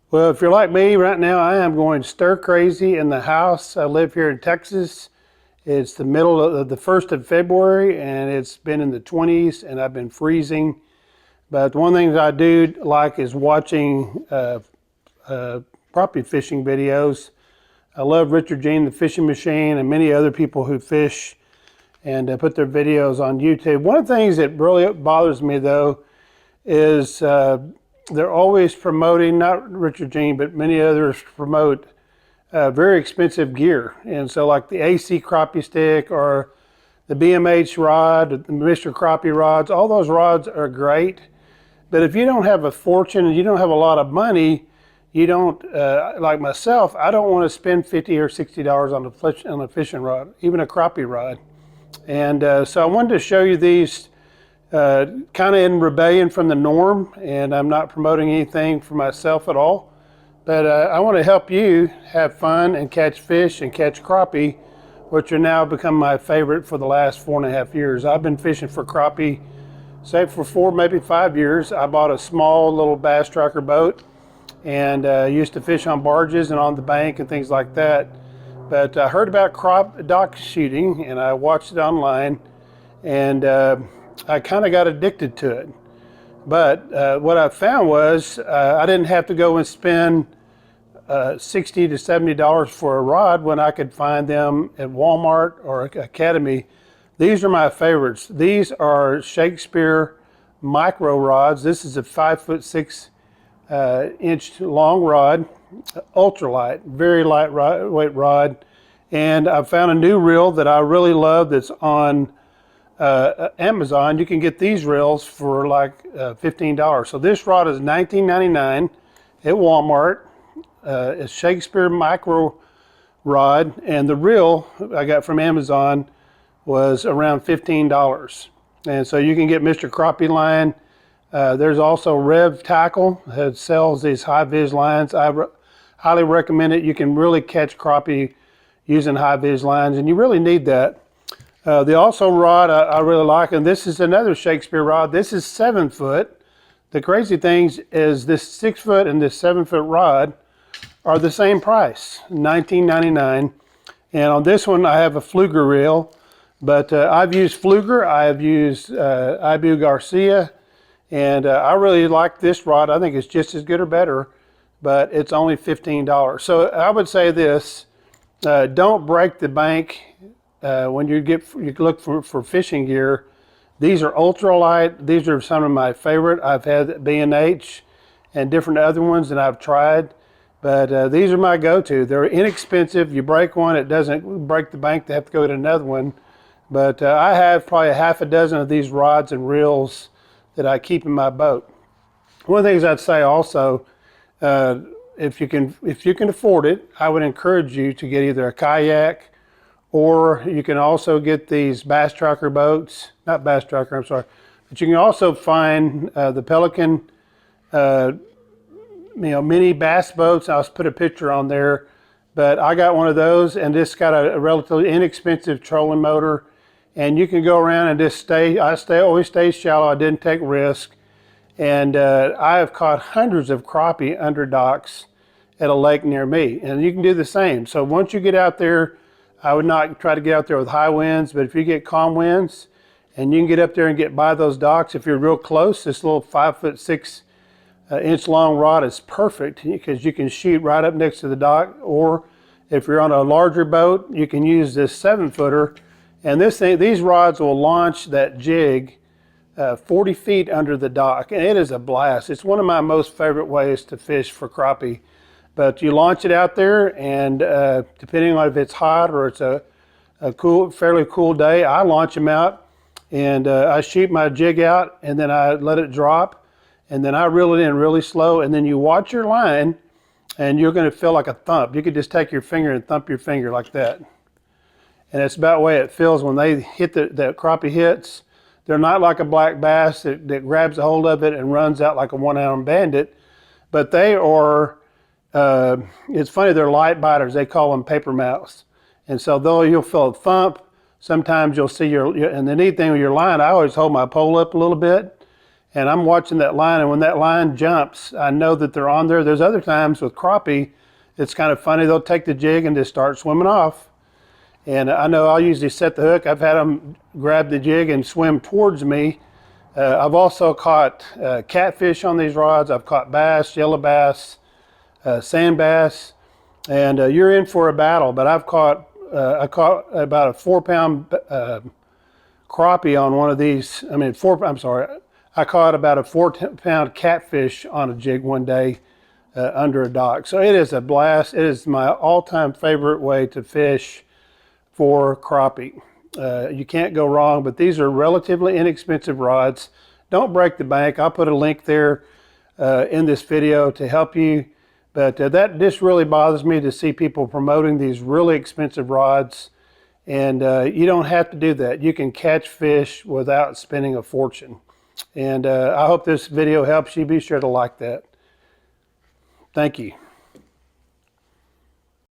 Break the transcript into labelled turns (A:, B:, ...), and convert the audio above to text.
A: Well, if you're like me right now, I am going stir crazy in the house. I live here in Texas. It's the middle of the 1st of February and it's been in the 20s and I've been freezing. But one thing that I do like is watching crappie fishing videos. I love Richard Jean, the Fishing Machine, and many other people who fish and put their videos on YouTube. One of the things that really bothers me though is they're always promoting, not Richard Jean, but many others promote very expensive gear. And so like the AC crappie stick or the BMH rod, the Mr. Crappie rods, all those rods are great. But if you don't have a fortune and you don't have a lot of money, you don't, like myself, I don't want to spend $50 or $60 on a fishing rod, even a crappie rod. And so I wanted to show you these kind of in rebellion from the norm, and I'm not promoting anything for myself at all. But I want to help you have fun and catch fish and catch crappie, which are now become my favorite for the last 4.5 years. I've been fishing for crappie, say for 4, maybe 5 years. I bought a small little bass tracker boat and used to fish on barges and on the bank and things like that. But I heard about dock shooting and I watched it online, and I kind of got addicted to it. But what I found was I didn't have to go and spend $60 to $70 for a rod when I could find them at Walmart or Academy. These are my favorites. These are Shakespeare micro rods. This is a 5'6" inch long rod, ultralight, very lightweight rod. And I found a new reel that I really love that's on Amazon. You can get these reels for like $15. So this rod is $19.99 at Walmart. It's Shakespeare micro rod, and the reel I got from Amazon was around $15. And so you can get Mr. Crappie line. There's also Rev Tackle that sells these high vis lines. I highly recommend it. You can really catch crappie using high vis lines, and you really need that. The also rod I really like, and this is another Shakespeare rod. This is 7 foot. The crazy thing is this 6 foot and this 7 foot rod are the same price, $19.99. And on this one, I have a Pflueger reel, but I've used Pflueger, I've used Ibu Garcia, and I really like this rod. I think it's just as good or better, but it's only $15. So I would say this, don't break the bank when you look for fishing gear. These are ultralight. These are some of my favorite. I've had B&H and different other ones that I've tried. But these are my go-to. They're inexpensive. You break one, it doesn't break the bank. They have to go to another one. But I have probably 6 of these rods and reels that I keep in my boat. One of the things I'd say also, if you can afford it, I would encourage you to get either a kayak, or you can also get these bass tracker boats. Not bass tracker, I'm sorry. But you can also find the Pelican mini bass boats. I'll put a picture on there, but I got one of those, and this got a relatively inexpensive trolling motor, and you can go around and just always stay shallow. I didn't take risk, and I have caught hundreds of crappie under docks at a lake near me, and you can do the same. So once you get out there, I would not try to get out there with high winds, but if you get calm winds and you can get up there and get by those docks, if you're real close, this little 5'6" inch long rod is perfect because you can shoot right up next to the dock. Or if you're on a larger boat, you can use this 7 footer, and these rods will launch that jig 40 feet under the dock, and it is a blast. It's one of my most favorite ways to fish for crappie. But you launch it out there, and depending on if it's hot or it's a fairly cool day, I launch them out, and I shoot my jig out, and then I let it drop, and then I reel it in really slow, and then you watch your line, and you're going to feel like a thump. You could just take your finger and thump your finger like that. And it's about the way it feels when they hit that crappie hits. They're not like a black bass that grabs a hold of it and runs out like a one-armed bandit, but they are, it's funny, they're light biters. They call them paper mouths. And so though you'll feel a thump, sometimes you'll see and the neat thing with your line, I always hold my pole up a little bit, and I'm watching that line, and when that line jumps, I know that they're on there. There's other times with crappie, it's kind of funny. They'll take the jig and just start swimming off. And I know I'll usually set the hook. I've had them grab the jig and swim towards me. I've also caught catfish on these rods. I've caught bass, yellow bass, sand bass, and you're in for a battle. But I caught about a 4-pound crappie on one of these. I caught about a 4-pound catfish on a jig one day under a dock. So it is a blast. It is my all-time favorite way to fish for crappie. You can't go wrong, but these are relatively inexpensive rods. Don't break the bank. I'll put a link there in this video to help you. But that just really bothers me to see people promoting these really expensive rods. And you don't have to do that. You can catch fish without spending a fortune. And I hope this video helps you. Be sure to like that. Thank you.